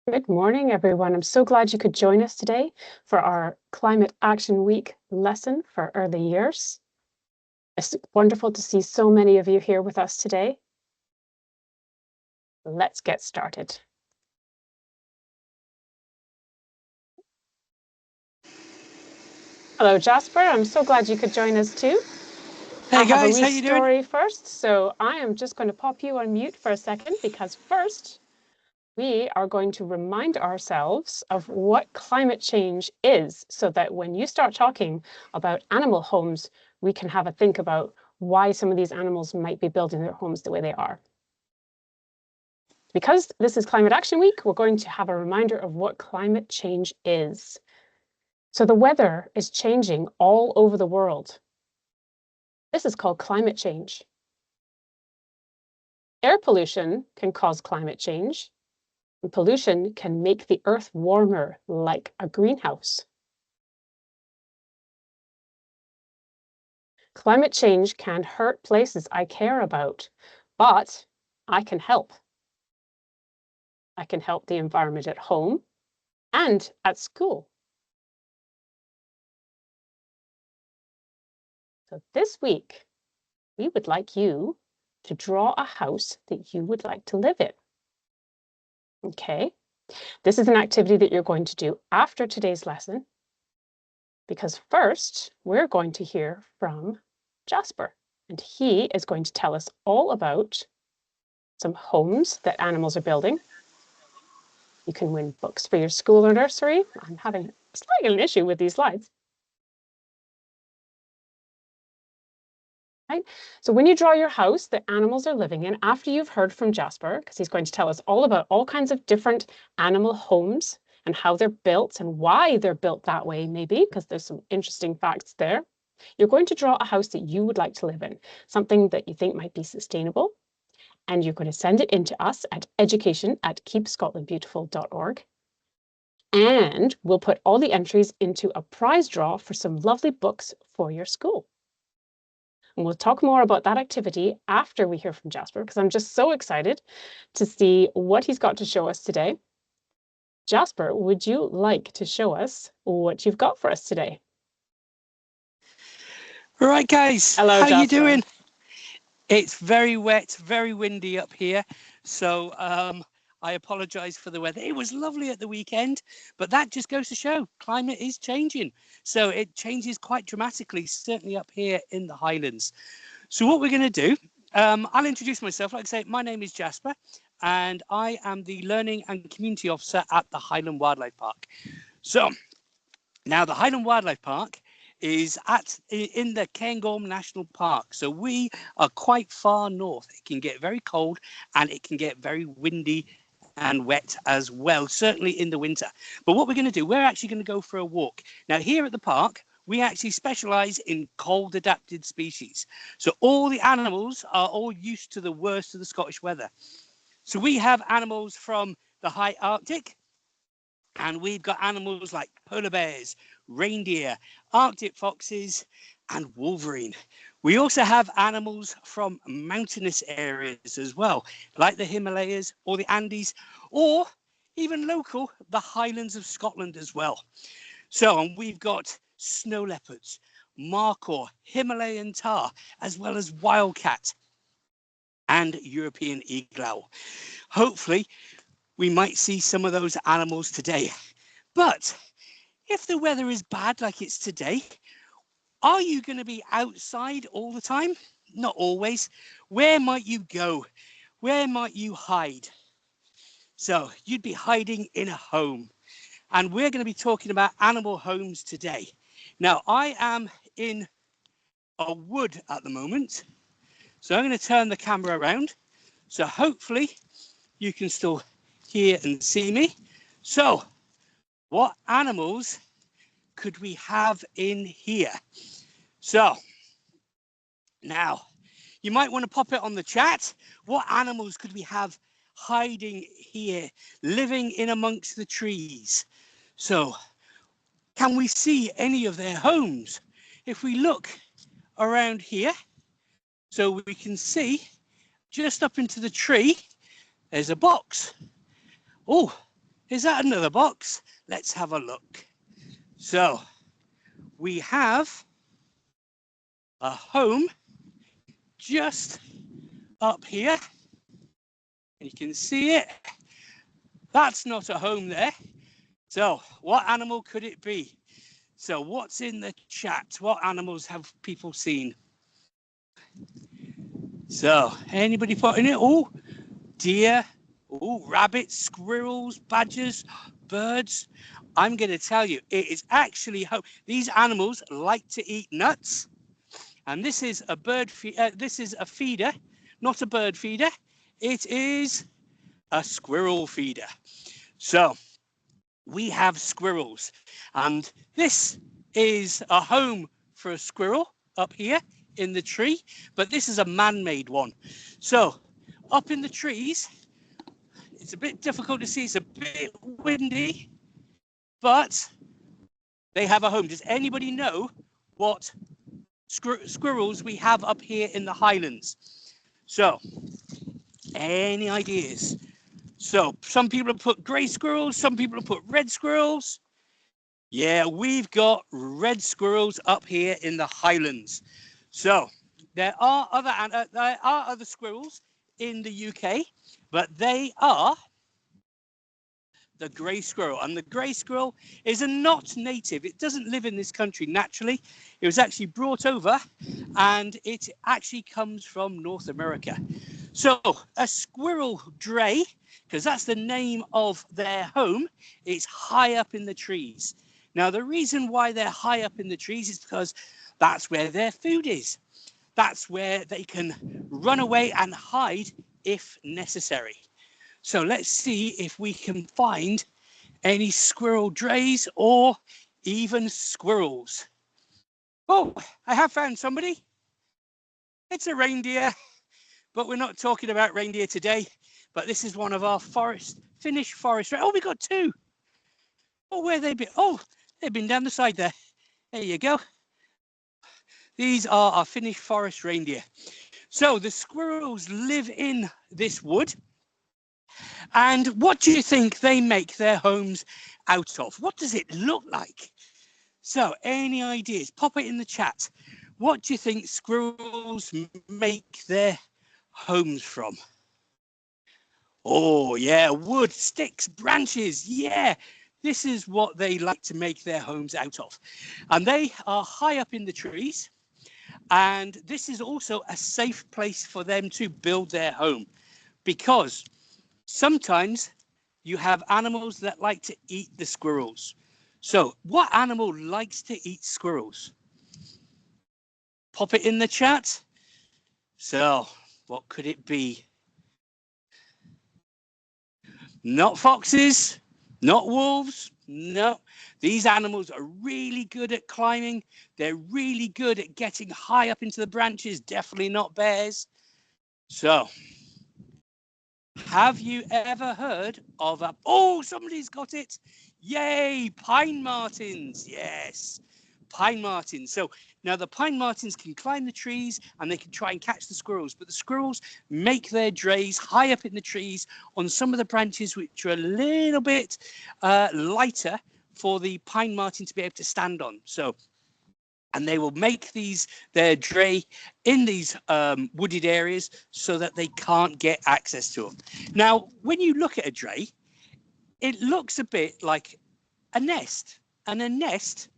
Good morning, everyone. I'm so glad you could join us today for our Climate Action Week lesson for early years. It's wonderful to see so many of you here with us today. Let's get started. Hello, Jasper. I'm so glad you could join us too. Hey I have a guys, wee how you doing? story first, so I am just going to pop you on mute for a second because first we are going to remind ourselves of what climate change is so that when you start talking about animal homes, we can have a think about why some of these animals might be building their homes the way they are. Because this is Climate Action Week, we're going to have a reminder of what climate change is. So the weather is changing all over the world. This is called climate change. Air pollution can cause climate change. And pollution can make the earth warmer like a greenhouse. Climate change can hurt places I care about, but I can help. I can help the environment at home and at school. So this week, we would like you to draw a house that you would like to live in. Okay, this is an activity that you're going to do after today's lesson, because first we're going to hear from Jasper, and he is going to tell us all about some homes that animals are building. You can win books for your school or nursery. I'm having slightly an issue with these slides. Right? So when you draw your house that animals are living in, after you've heard from Jasper, because he's going to tell us all about all kinds of different animal homes and how they're built and why they're built that way, maybe, because there's some interesting facts there. You're going to draw a house that you would like to live in, something that you think might be sustainable. And you're going to send it in to us at education@keepscotlandbeautiful.org. And we'll put all the entries into a prize draw for some lovely books for your school. And we'll talk more about that activity after we hear from Jasper, because I'm just so excited to see what he's got to show us today. Jasper, would you like to show us what you've got for us today? All right, guys, Hello, how you Jasper. doing? It's very wet, very windy up here, so I apologise for the weather. It was lovely at the weekend, but that just goes to show climate is changing. So it changes quite dramatically, certainly up here in the Highlands. So what we're going to do, I'll introduce myself. Like I say, my name is Jasper, and I am the Learning and Community Officer at the Highland Wildlife Park. So now the Highland Wildlife Park is in the Cairngorm National Park. So we are quite far north. It can get very cold and it can get very windy and wet as well, certainly in the winter. But what we're going to do, we're actually going to go for a walk. Now here at the park, we actually specialize in cold adapted species. So all the animals are all used to the worst of the Scottish weather. So we have animals from the high Arctic, and we've got animals like polar bears, reindeer, Arctic foxes, and wolverine. We also have animals from mountainous areas as well, like the Himalayas or the Andes, or even local, the Highlands of Scotland as well. So, and we've got snow leopards, markhor, Himalayan tahr, as well as wildcat and European eagle owl. Hopefully, we might see some of those animals today. But if the weather is bad like it's today, are you going to be outside all the time? Not always. Where might you go? Where might you hide? So you'd be hiding in a home. And we're going to be talking about animal homes today. Now, I am in a wood at the moment. So I'm going to turn the camera around. So hopefully you can still hear and see me. So what animals could we have in here? So now you might want to pop it on the chat. What animals could we have hiding here, living in amongst the trees? So can we see any of their homes? If we look around here, so we can see just up into the tree, there's a box. Oh, Is that another box? Let's have a look. So we have a home just up here. You can see it. That's not a home there. So what animal could it be? So what's in the chat? What animals have people seen? So anybody putting it? Oh, deer. Oh, rabbits, squirrels, badgers, birds. I'm going to tell you, it is actually home. These animals like to eat nuts. And this is a this is a feeder, not a bird feeder. It is a squirrel feeder. So we have squirrels, and this is a home for a squirrel up here in the tree, but this is a man-made one. So up in the trees, it's a bit difficult to see, it's a bit windy, but they have a home. Does anybody know what squirrels we have up here in the Highlands? So any ideas? So some people have put grey squirrels, some people have put red squirrels. Yeah, we've got red squirrels up here in the Highlands. So there are other squirrels in the UK, but they are the grey squirrel. And the grey squirrel is a not native. It doesn't live in this country naturally. It was actually brought over, and it actually comes from North America. So a squirrel dray, because that's the name of their home, it's high up in the trees. Now, the reason why they're high up in the trees is because that's where their food is. That's where they can run away and hide if necessary. So let's see if we can find any squirrel drays or even squirrels. Oh, I have found somebody. It's a reindeer, but we're not talking about reindeer today. But this is one of our Finnish forest. Oh, we got two. Oh, where they been? Oh, they've been down the side there. There you go. These are our Finnish forest reindeer. So the squirrels live in this wood. And what do you think they make their homes out of? What does it look like? So any ideas? Pop it in the chat. What do you think squirrels make their homes from? Oh, yeah, wood, sticks, branches. Yeah, this is what they like to make their homes out of. And they are high up in the trees. And this is also a safe place for them to build their home, because sometimes you have animals that like to eat the squirrels. So what animal likes to eat squirrels? Pop it in the chat. So what could it be? Not foxes, not wolves. No, these animals are really good at climbing. They're really good at getting high up into the branches. Definitely not bears. So have you ever heard of a... Oh, somebody's got it. Yay, pine martens. Yes, pine martens. So now the pine martens can climb the trees and they can try and catch the squirrels, but the squirrels make their drays high up in the trees on some of the branches which are a little bit lighter for the pine marten to be able to stand on. So, and they will make their dray in these wooded areas so that they can't get access to them. Now, when you look at a dray, it looks a bit like a nest, and a nest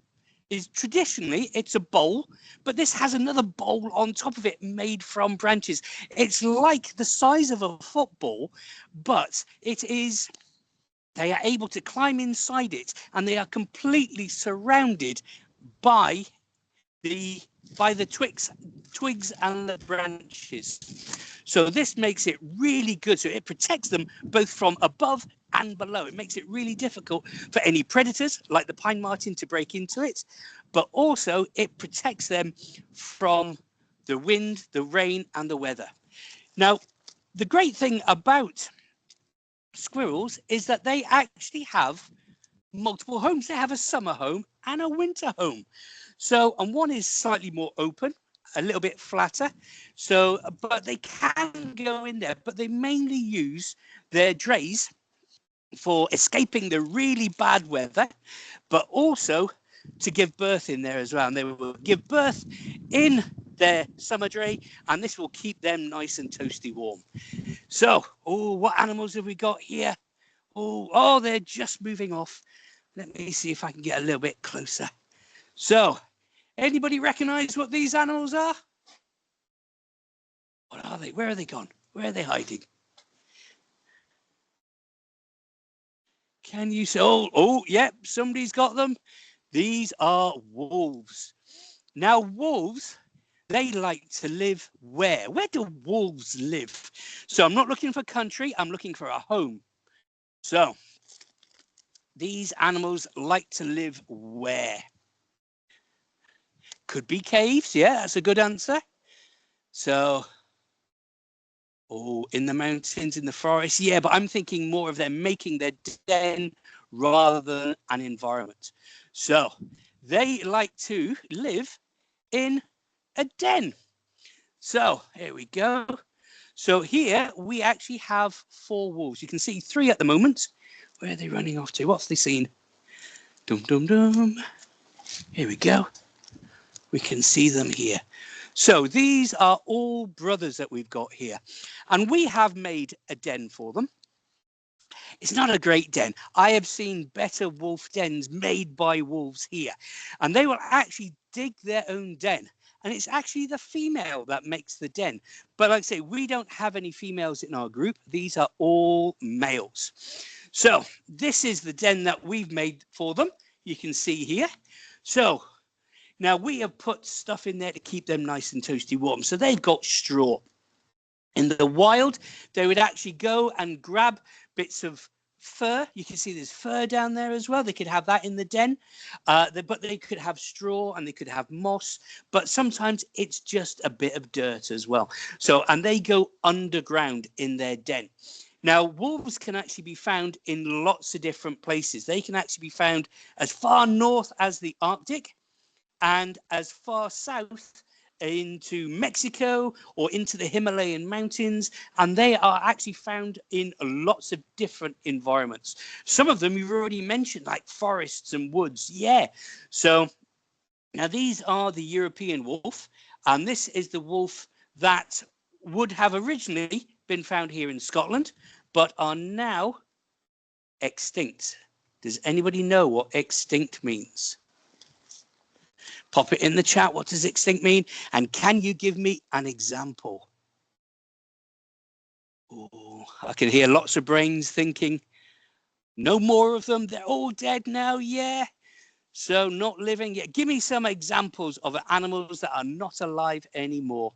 is traditionally, it's a bowl, but this has another bowl on top of it made from branches. It's like the size of a football, but they are able to climb inside it, and they are completely surrounded by the twigs and the branches. So this makes it really good. So it protects them both from above and below. It makes it really difficult for any predators like the pine marten to break into it, but also it protects them from the wind, the rain, and the weather. Now, the great thing about squirrels is that they actually have multiple homes. They have a summer home and a winter home. So, and one is slightly more open, a little bit flatter. So, but they can go in there, but they mainly use their drays for escaping the really bad weather, but also to give birth in there as well. And they will give birth in their summer tray, and this will keep them nice and toasty warm. So, oh, what animals have we got here? Oh, they're just moving off. Let me see if I can get a little bit closer. So, anybody recognize what these animals are? What are they? Where are they gone? Where are they hiding? Can you say, yep, somebody's got them. These are wolves. Now, wolves, they like to live where? Where do wolves live? So I'm not looking for country, I'm looking for a home. So these animals like to live where? Could be caves, yeah, that's a good answer. So, in the mountains, in the forest, yeah, but I'm thinking more of them making their den rather than an environment. So they like to live in a den. So here we go. So here we actually have 4 wolves. You can see 3 at the moment. Where are they running off to? What's they seen? Dum, dum, dum. Here we go. We can see them here. So these are all brothers that we've got here. And we have made a den for them. It's not a great den. I have seen better wolf dens made by wolves here. And they will actually dig their own den. And it's actually the female that makes the den. But like I say, we don't have any females in our group. These are all males. So this is the den that we've made for them. You can see here. So now we have put stuff in there to keep them nice and toasty warm. So they've got straw. In the wild, they would actually go and grab bits of fur. You can see there's fur down there as well. They could have that in the den, but they could have straw and they could have moss. But sometimes it's just a bit of dirt as well. So, and they go underground in their den. Now, wolves can actually be found in lots of different places. They can actually be found as far north as the Arctic and as far south into Mexico or into the Himalayan mountains, and they are actually found in lots of different environments. Some of them you've already mentioned, like forests and woods. Yeah. So now these are the European wolf, and this is the wolf that would have originally been found here in Scotland, but are now extinct. Does anybody know what extinct means? Pop it in the chat. What does extinct mean? And can you give me an example? Oh, I can hear lots of brains thinking, no more of them. They're all dead now. Yeah. So not living yet. Give me some examples of animals that are not alive anymore.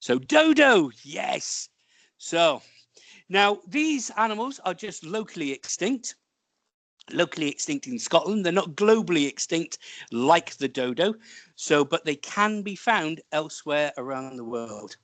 So dodo. Yes. So now these animals are just locally extinct in Scotland. They're not globally extinct like the dodo. So, but they can be found elsewhere around the world.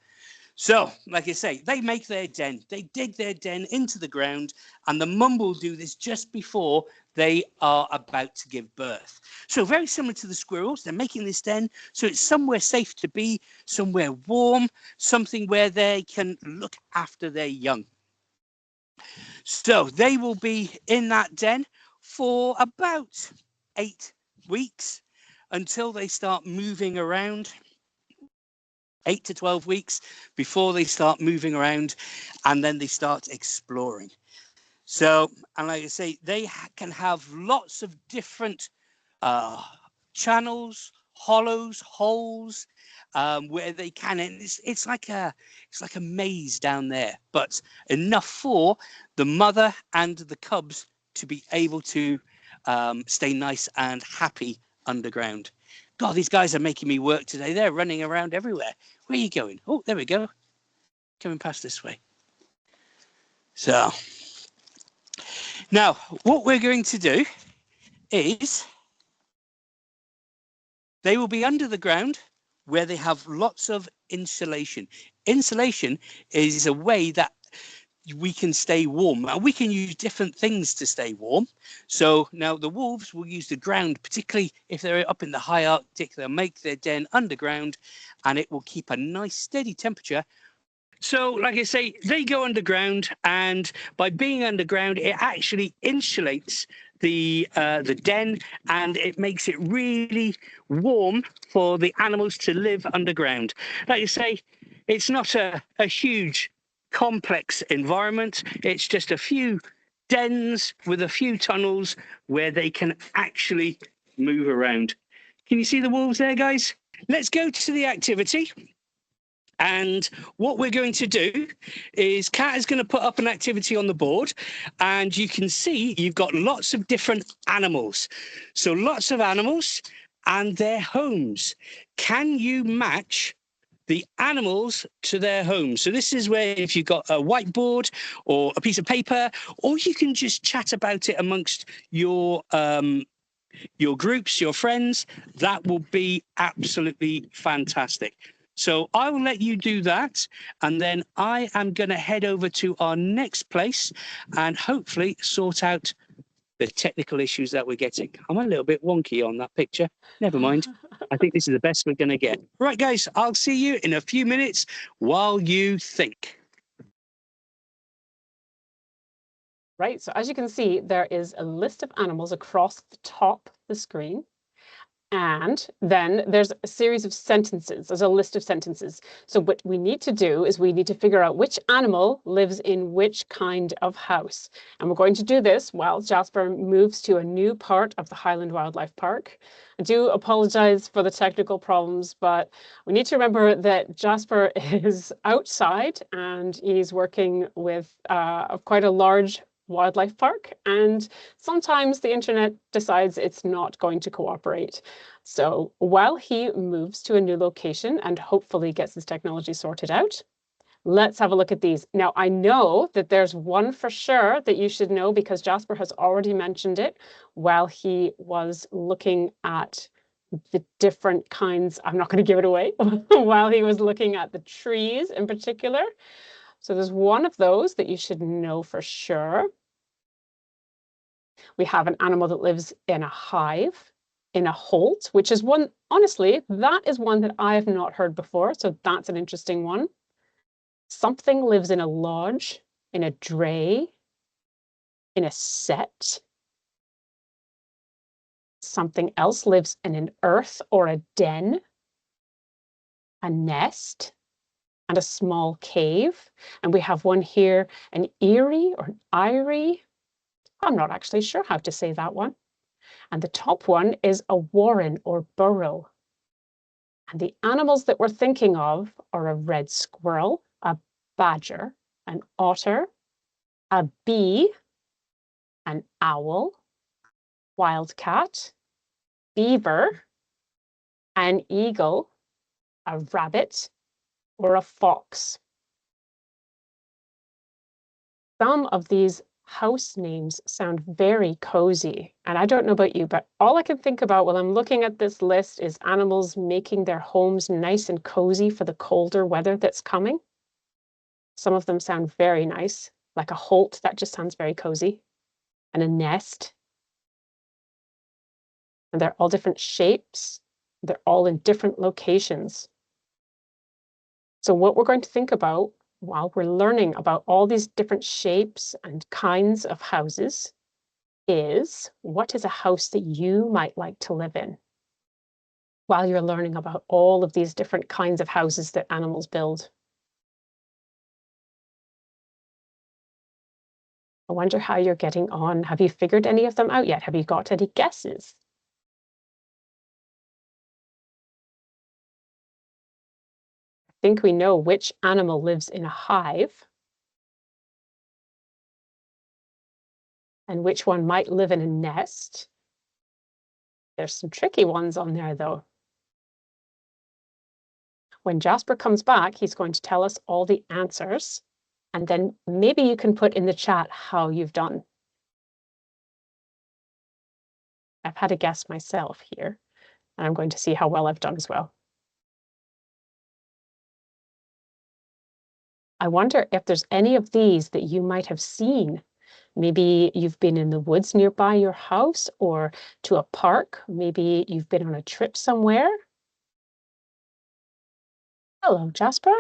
So, like I say, they make their den. They dig their den into the ground, and the mum will do this just before they are about to give birth. So very similar to the squirrels, they're making this den so it's somewhere safe to be, somewhere warm, something where they can look after their young. So they will be in that den for about 8 weeks until they start moving around. 8 to 12 weeks before they start moving around, and then they start exploring. So, and like I say, they can have lots of different channels, hollows, holes, where they can. And it's like a maze down there, but enough for the mother and the cubs to be able to stay nice and happy underground. God, these guys are making me work today. They're running around everywhere. Where are you going? Oh, there we go. Coming past this way. So now what we're going to do is they will be under the ground where they have lots of insulation. Insulation is a way that we can stay warm, and we can use different things to stay warm. So now the wolves will use the ground, particularly if they're up in the high Arctic. They'll make their den underground, and it will keep a nice steady temperature So, like I say, they go underground, and by being underground, it actually insulates the den, and it makes it really warm for the animals to live underground. Like you say, it's not a huge, complex environment. It's just a few dens with a few tunnels where they can actually move around. Can you see the wolves there, guys? Let's go to the activity. And what we're going to do is Kat is going to put up an activity on the board, and you can see you've got lots of different animals. So lots of animals and their homes. Can you match the animals to their homes? So this is where if you've got a whiteboard or a piece of paper, or you can just chat about it amongst your groups, your friends, that will be absolutely fantastic. So I will let you do that, and then I am going to head over to our next place and hopefully sort out the technical issues that we're getting. I'm a little bit wonky on that picture. Never mind. I think this is the best we're going to get. Right, guys, I'll see you in a few minutes while you think. Right, so as you can see, there is a list of animals across the top of the screen. And then there's a series of sentences. There's a list of sentences. So what we need to do is we need to figure out which animal lives in which kind of house. And we're going to do this while Jasper moves to a new part of the Highland Wildlife Park. I do apologize for the technical problems, but we need to remember that Jasper is outside and he's working with quite a large wildlife park, and sometimes the internet decides it's not going to cooperate. So while he moves to a new location and hopefully gets his technology sorted out, let's have a look at these. Now, I know that there's one for sure that you should know because Jasper has already mentioned it while he was looking at the different kinds. I'm not going to give it away while he was looking at the trees in particular. So there's one of those that you should know for sure. We have an animal that lives in a hive, in a holt, which is one, honestly, that is one that I have not heard before. So that's an interesting one. Something lives in a lodge, in a dray, in a set. Something else lives in an earth or a den, a nest, and a small cave. And we have one here, an eyrie or an eyrie. I'm not actually sure how to say that one. And the top one is a warren or burrow. And the animals that we're thinking of are a red squirrel, a badger, an otter, a bee, an owl, wildcat, beaver, an eagle, a rabbit, or a fox. Some of these house names sound very cozy. And I don't know about you, but all I can think about while I'm looking at this list is animals making their homes nice and cozy for the colder weather that's coming. Some of them sound very nice, like a holt, that just sounds very cozy, and a nest. And they're all different shapes. They're all in different locations. So what we're going to think about while we're learning about all these different shapes and kinds of houses is, what is a house that you might like to live in? While you're learning about all of these different kinds of houses that animals build. I wonder how you're getting on. Have you figured any of them out yet? Have you got any guesses? I think we know which animal lives in a hive and which one might live in a nest. There's some tricky ones on there, though. When Jasper comes back, he's going to tell us all the answers, and then maybe you can put in the chat how you've done. I've had a guess myself here, and I'm going to see how well I've done as well. I wonder if there's any of these that you might have seen. Maybe you've been in the woods nearby your house or to a park. Maybe you've been on a trip somewhere. Hello, Jasper.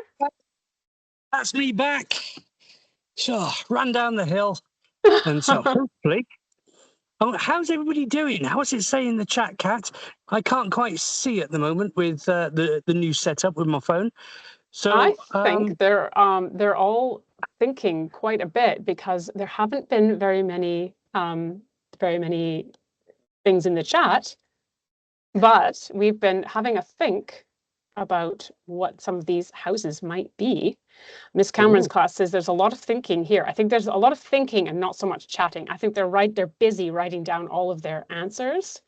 That's me back. So, ran down the hill. And so, hopefully... Oh, how's everybody doing? How's it saying in the chat, Kat? I can't quite see at the moment with the new setup with my phone. I So, think they're all thinking quite a bit because there haven't been very many things in the chat, but we've been having a think about what some of these houses might be. Miss Cameron's oh, class says there's a lot of thinking here. I think there's a lot of thinking and not so much chatting. I think they're busy writing down all of their answers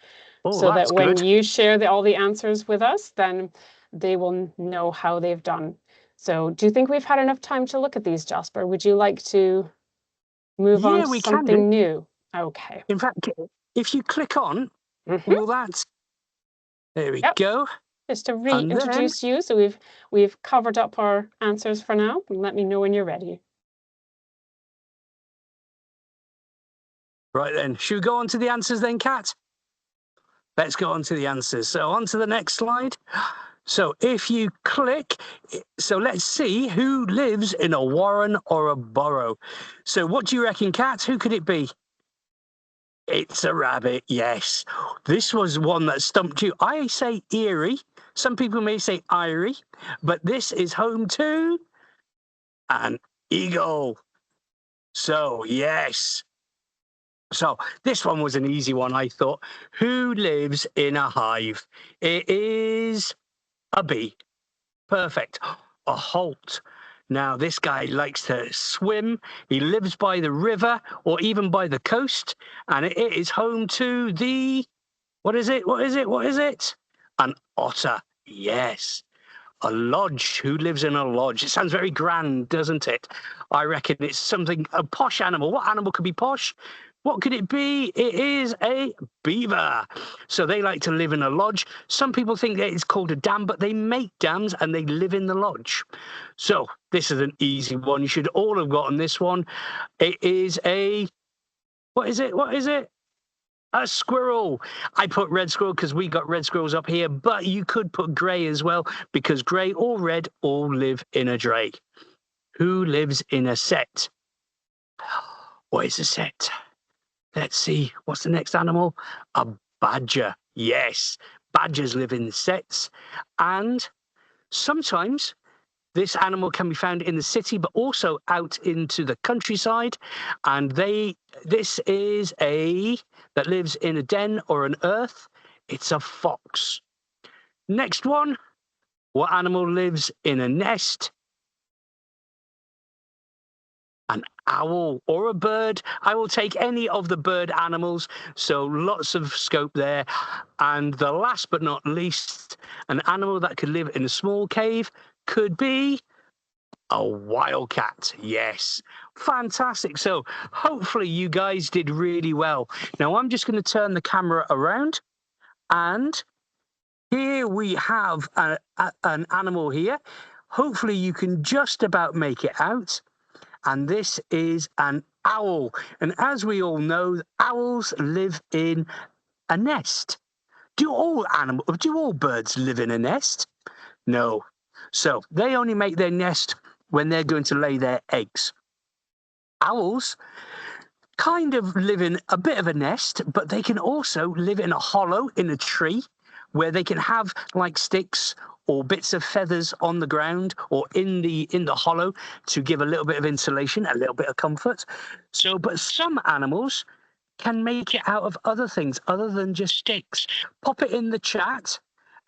so that that's when good. you share all the answers with us, then they will know how they've done. So do you think we've had enough time to look at these, Jasper? Would you like to move on Yeah, to we can do. something new? Okay. In fact, if you click on, Mm-hmm. well, that's... There we Yep. go. Just to And then, reintroduce you, so we've covered up our answers for now. Let me know when you're ready. right then, should we go on to the answers then, Kat? Let's go on to the answers. So on to the next slide. So if you click, so let's see who lives in a warren or a burrow. So what do you reckon, Kat? Who could it be? It's a rabbit, yes. This was one that stumped you. I say eerie. Some people may say Irie, but this is home to an eagle. So, yes. So, this one was an easy one, I thought. Who lives in a hive? It is a bee. Perfect. A halt. Now, this guy likes to swim. He lives by the river or even by the coast, and it is home to the... What is it? What is it? What is it? An otter. Yes. A lodge. Who lives in a lodge? It sounds very grand, doesn't it? I reckon it's something, a posh animal. What animal could be posh? What could it be? It is a beaver. So they like to live in a lodge. Some people think that it's called a dam, but they make dams and they live in the lodge. So this is an easy one. You should all have gotten this one. It is a... What is it? What is it? A squirrel. I put red squirrel because we got red squirrels up here, but you could put grey as well because grey or red all live in a dray. Who lives in a set? What is a set? Let's see. What's the next animal? A badger. Yes, badgers live in sets. And sometimes this animal can be found in the city, but also out into the countryside. And this is that lives in a den or an earth. It's a fox. Next one. What animal lives in a nest? An owl or a bird. I will take any of the bird animals. So lots of scope there. And the last but not least, an animal that could live in a small cave could be a wildcat. Yes. Fantastic. So hopefully you guys did really well. Now I'm just going to turn the camera around, and here we have an animal here. Hopefully you can just about make it out. And this is an owl. And as we all know, owls live in a nest. Do all birds live in a nest? No. So they only make their nest when they're going to lay their eggs. Owls kind of live in a bit of a nest, but they can also live in a hollow in a tree where they can have like sticks or bits of feathers on the ground or in the hollow to give a little bit of insulation, a little bit of comfort. So, but some animals can make it out of other things other than just sticks. Pop it in the chat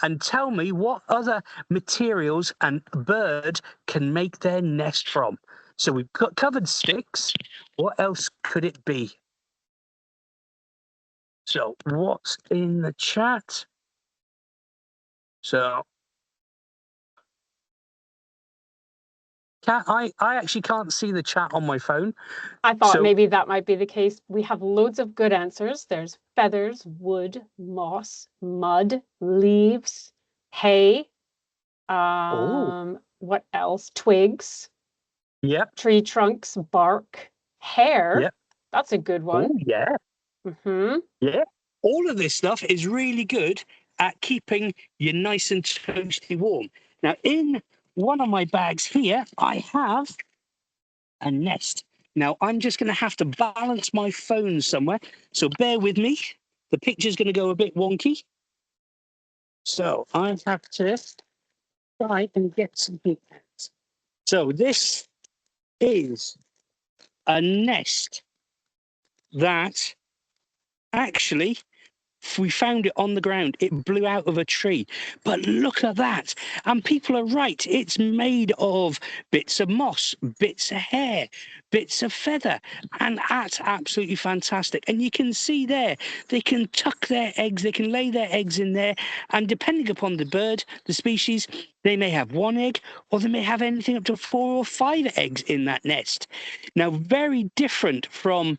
and tell me what other materials a bird can make their nest from. So we've got covered sticks. What else could it be? So what's in the chat? So I actually can't see the chat on my phone. I thought So, maybe that might be the case. We have loads of good answers. There's feathers, wood, moss, mud, leaves, hay. What else? Twigs, yep, tree trunks, bark, hair. yep. That's a good Oh, one. yeah. Mm-hmm. Yeah. All of this stuff is really good at keeping you nice and toasty warm. Now, in one of my bags here, I have a nest. Now, I'm just going to have to balance my phone somewhere, so bear with me. The picture's going to go a bit wonky. So I have to try and get something out. So this is a nest that actually we found it on the ground. It blew out of a tree. But look at that. And people are right. It's made of bits of moss, bits of hair, bits of feather. And that's absolutely fantastic. And you can see there, they can tuck their eggs, they can lay their eggs in there. And depending upon the bird, the species, they may have one egg or they may have anything up to 4 or 5 eggs in that nest. Now, very different from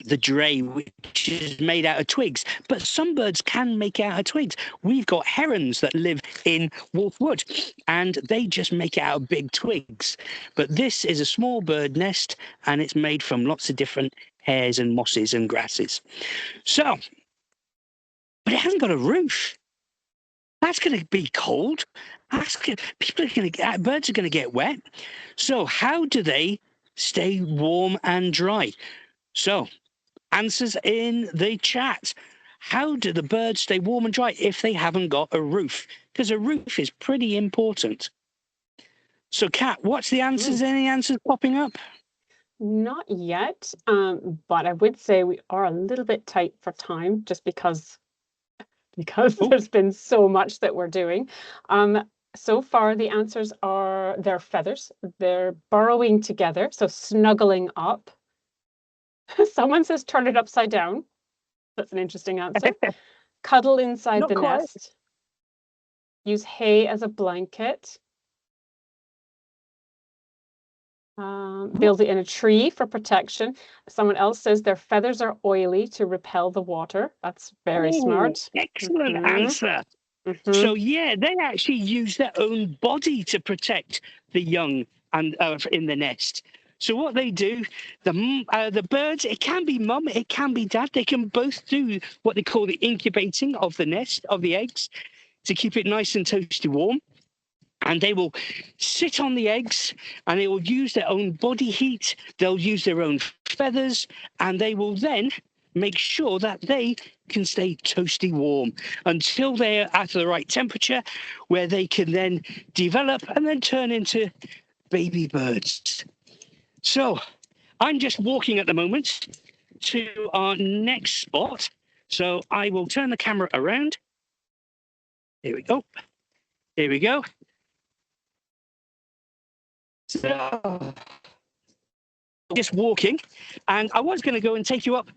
the dray, which is made out of twigs, but some birds can make it out of twigs. We've got herons that live in Wolf Wood and they just make it out of big twigs. But this is a small bird nest and it's made from lots of different hairs and mosses and grasses. So, but it hasn't got a roof. That's going to be cold. Birds are going to get wet. So how do they stay warm and dry? So answers in the chat. How do the birds stay warm and dry if they haven't got a roof? Because a roof is pretty important. So, Kat, what's the answers? Any answers popping up? Not yet, but I would say we are a little bit tight for time just because there's been so much that we're doing. So far, the answers are their feathers. They're burrowing together, so snuggling up. Someone says turn it upside down. That's an interesting answer. Cuddle inside Not the quite. nest. Use hay as a blanket. Build it in a tree for protection. Someone else says their feathers are oily to repel the water. That's very smart. Excellent answer. So yeah, they actually use their own body to protect the young and in the nest. So what they do, the birds, it can be mum, it can be dad. They can both do what they call the incubating of the nest, of the eggs, to keep it nice and toasty warm. And they will sit on the eggs and they will use their own body heat. They'll use their own feathers and they will then make sure that they can stay toasty warm until they're at the right temperature where they can then develop and then turn into baby birds. So I'm just walking at the moment to our next spot. So I will turn the camera around. Here we go. Here we go. So just walking, and I was going to go and take you up,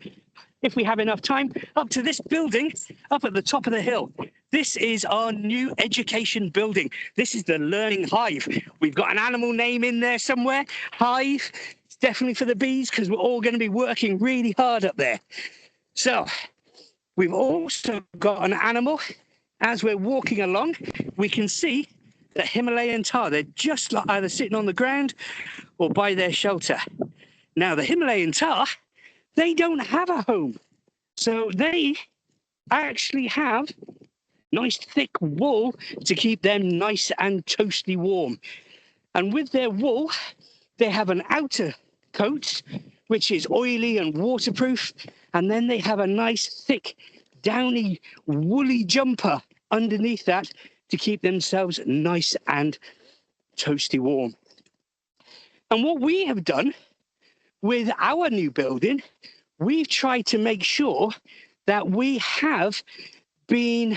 if we have enough time, up to this building up at the top of the hill. This is our new education building. This is the Learning Hive. We've got an animal name in there somewhere. Hive. It's definitely for the bees because we're all going to be working really hard up there. So we've also got an animal. As we're walking along, we can see the Himalayan tahr. They're just like either sitting on the ground or by their shelter. Now, the Himalayan tahr, they don't have a home. So they actually have nice thick wool to keep them nice and toasty warm. And with their wool, they have an outer coat, which is oily and waterproof. And then they have a nice thick, downy, woolly jumper underneath that to keep themselves nice and toasty warm. And what we have done with our new building, we've tried to make sure that we have been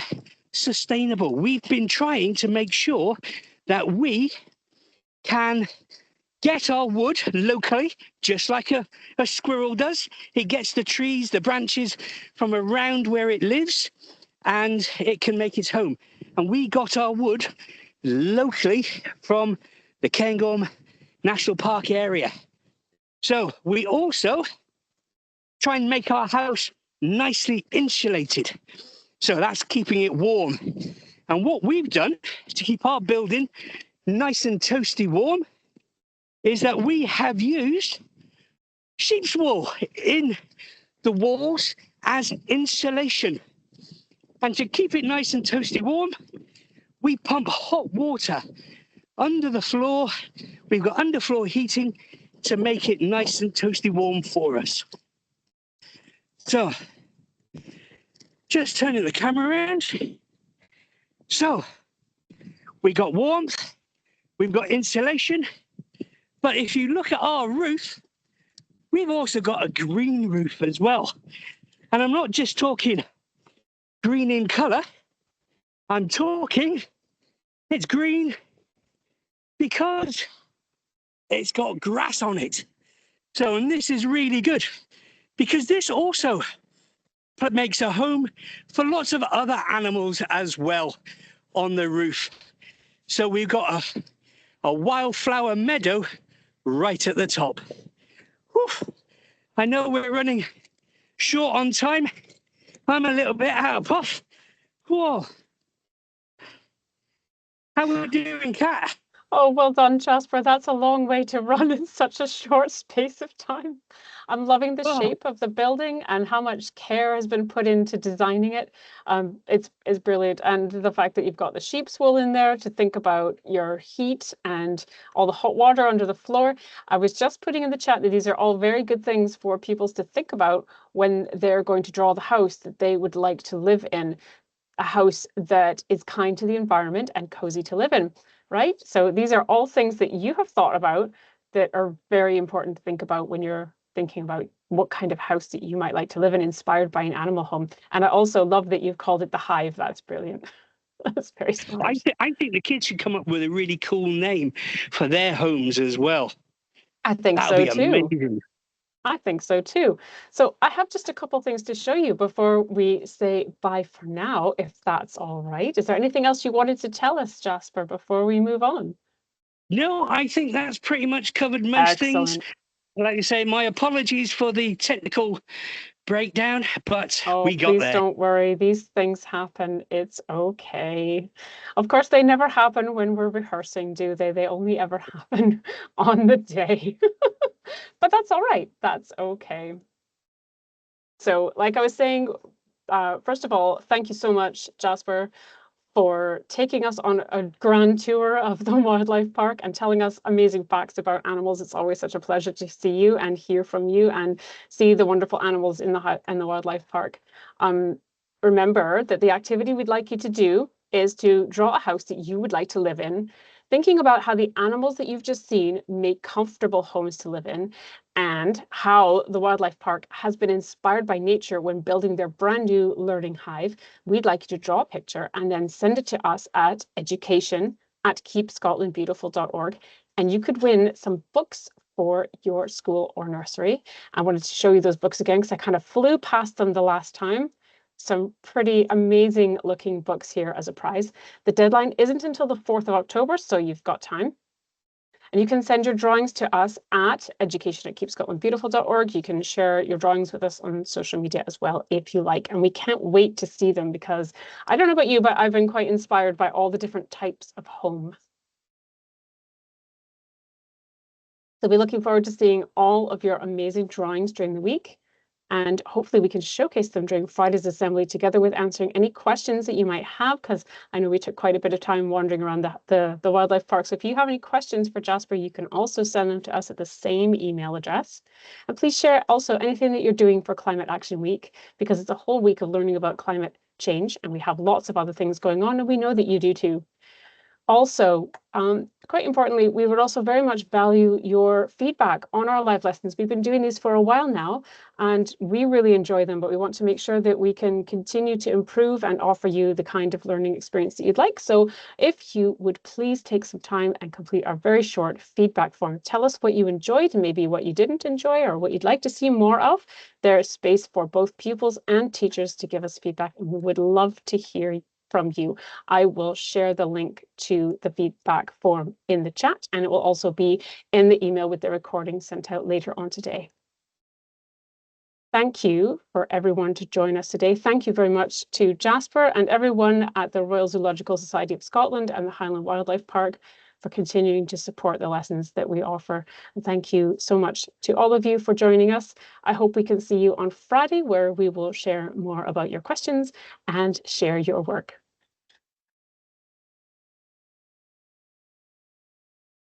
sustainable. We've been trying to make sure that we can get our wood locally, just like a squirrel does. It gets the trees, the branches from around where it lives, and it can make its home. And we got our wood locally from the Cairngorm National Park area. So we also try and make our house nicely insulated. So that's keeping it warm. And what we've done to keep our building nice and toasty warm is that we have used sheep's wool in the walls as insulation. And to keep it nice and toasty warm, we pump hot water under the floor. We've got underfloor heating to make it nice and toasty warm for us. So, just turning the camera around. So, we got warmth, we've got insulation, but if you look at our roof, we've also got a green roof as well. And I'm not just talking green in colour, I'm talking it's green because it's got grass on it. So, and this is really good because this also makes a home for lots of other animals as well on the roof. So we've got a wildflower meadow right at the top. Whew. I know we're running short on time. I'm a little bit out of puff. Whoa. How are we doing, Kat? Oh, well done, Jasper. That's a long way to run in such a short space of time. I'm loving the Oh, shape of the building and how much care has been put into designing it. It's brilliant. And the fact that you've got the sheep's wool in there to think about your heat and all the hot water under the floor. I was just putting in the chat that these are all very good things for pupils to think about when they're going to draw the house that they would like to live in. A house that is kind to the environment and cozy to live in, right? So these are all things that you have thought about that are very important to think about when you're thinking about what kind of house that you might like to live in, inspired by an animal home. And I also love that you've called it the Hive. That's brilliant. That's very smart. I think the kids should come up with a really cool name for their homes as well. I think That'll so be too. amazing. I think so too. So I have just a couple things to show you before we say bye for now, if that's all right. Is there anything else you wanted to tell us, Jasper, before we move on? No, I think that's pretty much covered most things. Excellent. Like I say, my apologies for the technical breakdown, but Oh, we got please there. don't worry. These things happen. It's okay. Of course, they never happen when we're rehearsing, do they? They only ever happen on the day. But that's all right. That's okay. So, like I was saying, first of all, thank you so much, Jasper, for taking us on a grand tour of the wildlife park and telling us amazing facts about animals. It's always such a pleasure to see you and hear from you and see the wonderful animals in the wildlife park. Remember that the activity we'd like you to do is to draw a house that you would like to live in, thinking about how the animals that you've just seen make comfortable homes to live in, and how the wildlife park has been inspired by nature when building their brand new learning hive. We'd like you to draw a picture and then send it to us at education@keepscotlandbeautiful.org. And you could win some books for your school or nursery. I wanted to show you those books again because I kind of flew past them the last time. Some pretty amazing looking books here as a prize. The deadline isn't until the 4th of October, so you've got time. And you can send your drawings to us at education@keepscotlandbeautiful.org. You can share your drawings with us on social media as well, if you like. And we can't wait to see them because I don't know about you, but I've been quite inspired by all the different types of home. So we're looking forward to seeing all of your amazing drawings during the week. And hopefully we can showcase them during Friday's assembly together with answering any questions that you might have, because I know we took quite a bit of time wandering around the wildlife park. So if you have any questions for Jasper, you can also send them to us at the same email address. And please share also anything that you're doing for Climate Action Week, because it's a whole week of learning about climate change, and we have lots of other things going on, and we know that you do too. Also, quite importantly, we would also very much value your feedback on our live lessons. We've been doing these for a while now, and we really enjoy them, but we want to make sure that we can continue to improve and offer you the kind of learning experience that you'd like. So if you would please take some time and complete our very short feedback form. Tell us what you enjoyed and maybe what you didn't enjoy or what you'd like to see more of. There is space for both pupils and teachers to give us feedback, and we would love to hear from you. I will share the link to the feedback form in the chat, and it will also be in the email with the recording sent out later on today. Thank you for everyone to join us today. Thank you very much to Jasper and everyone at the Royal Zoological Society of Scotland and the Highland Wildlife Park for continuing to support the lessons that we offer. And thank you so much to all of you for joining us. I hope we can see you on Friday, where we will share more about your questions and share your work.